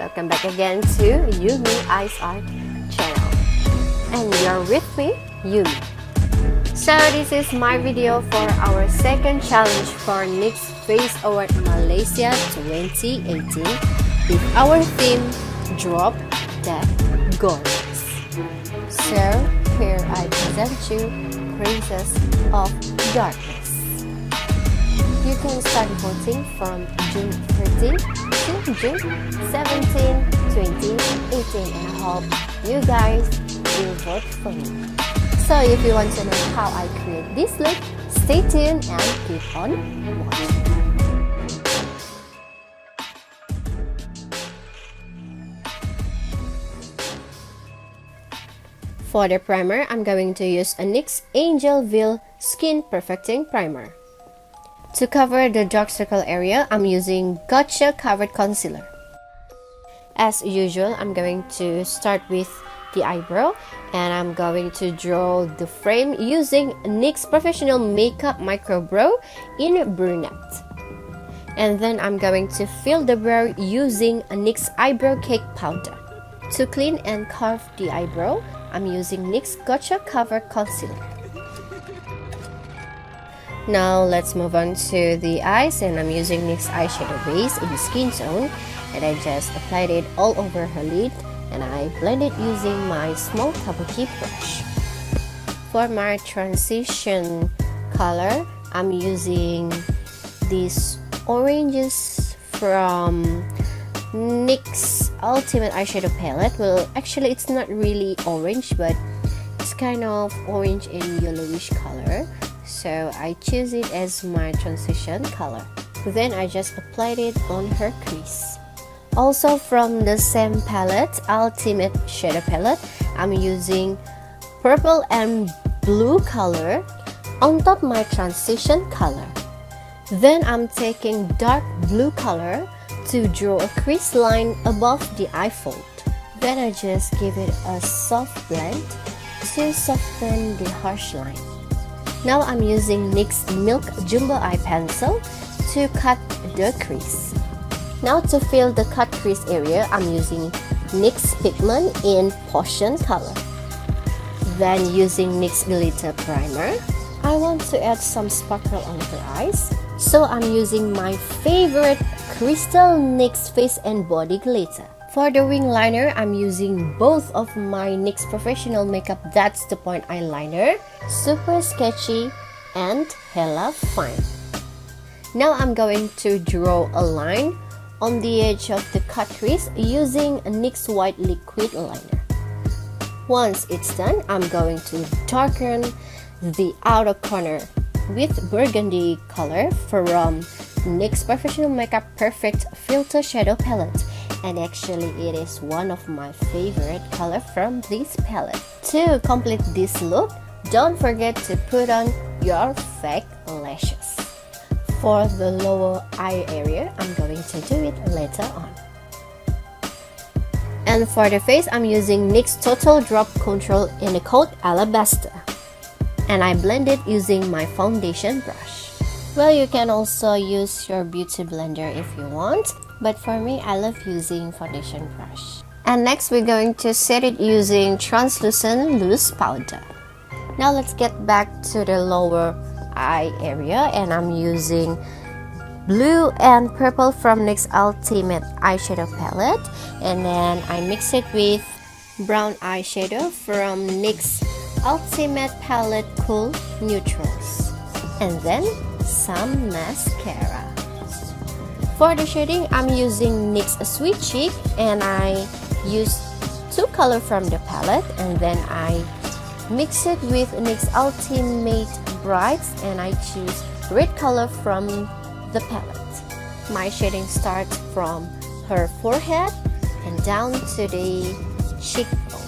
welcome back again to Yumi Eyes Art channel. And you're with me, Yumi. So this is my video for our second challenge for NYX Face Awards Malaysia 2018 with our theme, Drop That Gorgeous. So here I present you Princess of Darkness. You can start voting from June 13 to June 17, 2018, and I hope you guys will vote for me. So if you want to know how I create this look, stay tuned and keep on watching. For the primer, I'm going to use a NYX Angel Veil Skin Perfecting Primer. To cover the dark circle area, I'm using Gotcha Covered Concealer. As usual, I'm going to start with the eyebrow, and I'm going to draw the frame using NYX Professional Makeup Micro Brow in brunette. And then I'm going to fill the brow using a NYX Eyebrow Cake Powder. To clean and carve the eyebrow, I'm using NYX Gotcha Covered Concealer. Now let's move on to the eyes, and I'm using NYX eyeshadow base in skin tone, and I just applied it all over her lid, and I blend it using my small kabuki brush. For my transition color, I'm using these oranges from NYX Ultimate Eyeshadow Palette. Well, actually it's not really orange, but it's kind of orange and yellowish color. So I choose it as my transition color. Then I just applied it on her crease. Also from the same palette, Ultimate Shadow Palette, I'm using purple and blue color on top my transition color. Then I'm taking dark blue color to draw a crease line above the eye fold. Then I just give it a soft blend to soften the harsh line. Now I'm using NYX Milk Jumbo Eye Pencil to cut the crease. Now to fill the cut crease area, I'm using NYX Pigment in Potion color. Then using NYX Glitter Primer, I want to add some sparkle on her eyes. So I'm using my favorite Crystal NYX Face and Body Glitter. For the wing liner, I'm using both of my NYX Professional Makeup That's the Point eyeliner, Super Sketchy and Hella Fine. Now I'm going to draw a line on the edge of the cut crease using a NYX White Liquid Liner. Once it's done, I'm going to darken the outer corner with burgundy color from NYX Professional Makeup Perfect Filter Shadow Palette. And actually it is one of my favorite color from this palette. To complete this look, don't forget to put on your fake lashes. For the lower eye area, I'm going to do it later on. And for the face, I'm using NYX Total Drop Control in the coat Alabaster. And I blend it using my foundation brush. Well, you can also use your beauty blender if you want, but for me, I love using foundation brush. And next, we're going to set it using translucent loose powder. Now let's get back to the lower eye area, and I'm using blue and purple from NYX Ultimate Eyeshadow Palette, and then I mix it with brown eyeshadow from NYX Ultimate Palette Cool Neutrals, and then some mascara. For the shading, I'm using NYX Sweet Cheek, and I use two colors from the palette, and then I mix it with NYX Ultimate Brights, and I choose red color from the palette. My shading starts from her forehead and down to the cheekbone.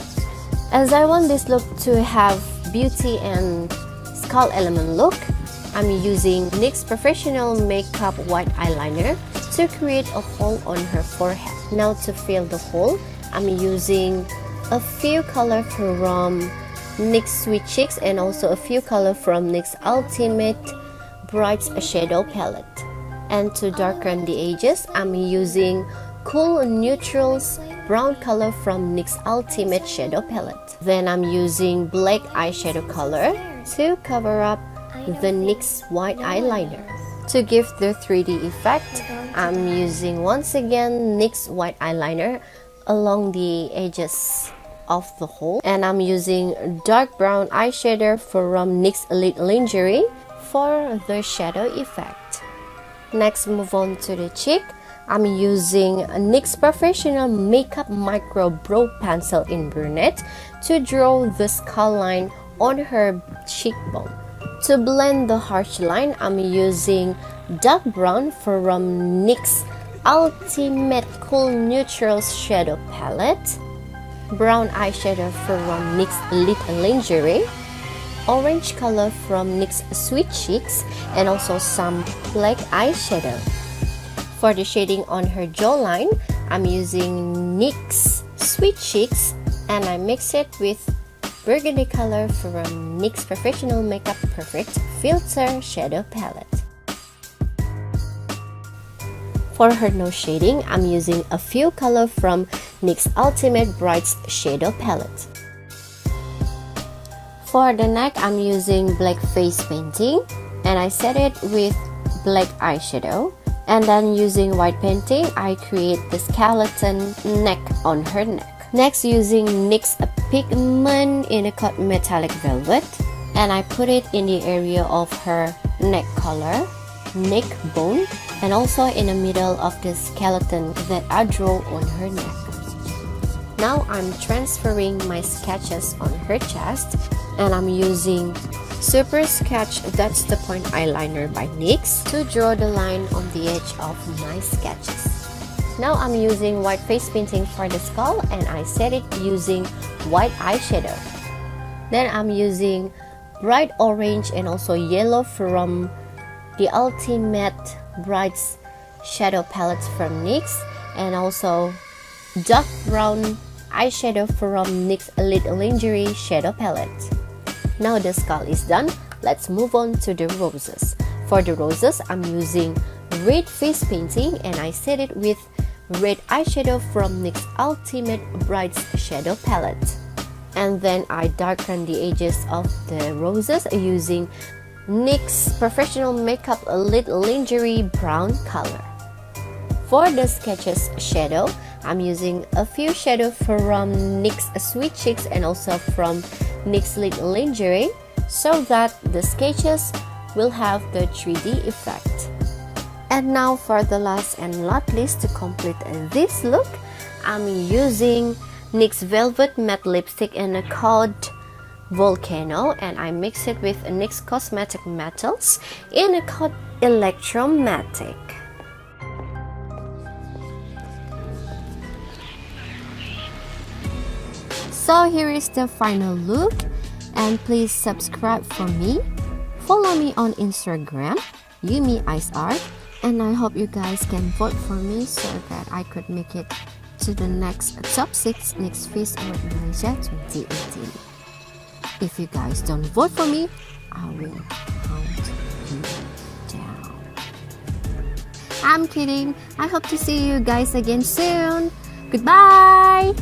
As I want this look to have beauty and skull element look, I'm using NYX Professional Makeup White Eyeliner to create a hole on her forehead. Now to fill the hole, I'm using a few colors from NYX Sweet Cheeks and also a few colors from NYX Ultimate Brights Shadow Palette. And to darken the edges, I'm using Cool Neutrals brown color from NYX Ultimate Shadow Palette. Then I'm using black eyeshadow color to cover up the NYX white eyeliner. To give the 3D effect, I'm using once again NYX white eyeliner along the edges of the hole, and I'm using dark brown eyeshadow from NYX Elite Lingerie for the shadow effect. Next, move on to the cheek. I'm using NYX Professional Makeup Micro Brow Pencil in brunette to draw the skull line on her cheekbone. To blend the harsh line, I'm using dark brown from NYX Ultimate Cool Neutrals Shadow Palette, brown eyeshadow from NYX Elite Lingerie, orange color from NYX Sweet Cheeks, and also some black eyeshadow. For the shading on her jawline, I'm using NYX Sweet Cheeks, and I mix it with burgundy color from NYX Professional Makeup Perfect Filter Shadow Palette. For her nose shading, I'm using a few color from NYX Ultimate Brights Shadow Palette. For the neck, I'm using black face painting, and I set it with black eyeshadow. And then using white painting, I create the skeleton neck on her neck. Next, using NYX pigment in a cut metallic velvet, and I put it in the area of her neck collar, neck bone, and also in the middle of the skeleton that I draw on her neck. Now I'm transferring my sketches on her chest, and I'm using Super Sketch That's the Point eyeliner by NYX to draw the line on the edge of my sketches. Now I'm using white face painting for the skull, and I set it using white eyeshadow. Then I'm using bright orange and also yellow from the Ultimate Brights Shadow Palette from NYX, and also dark brown eyeshadow from NYX Elite Lingerie Shadow Palette. Now the skull is done, let's move on to the roses. For the roses, I'm using red face painting, and I set it with red eyeshadow from NYX Ultimate Brights Shadow Palette. And then I darken the edges of the roses using NYX Professional Makeup Elite Lingerie brown color. For the sketches shadow, I'm using a few shadow from NYX Sweet Cheeks and also from NYX Elite Lingerie so that the sketches will have the 3D effect. And now for the last and not least, to complete this look, I'm using NYX Velvet Matte Lipstick in a code Volcano, and I mix it with NYX Cosmetic Metals in a code Electromatic. So here is the final look, and please subscribe for me. Follow me on Instagram, Yumi Ice Art, and I hope you guys can vote for me so that I could make it to the next top 6 NYX Face Awards Malaysia 2018. If you guys don't vote for me, I will hunt you down. I'm kidding. I hope to see you guys again soon. Goodbye!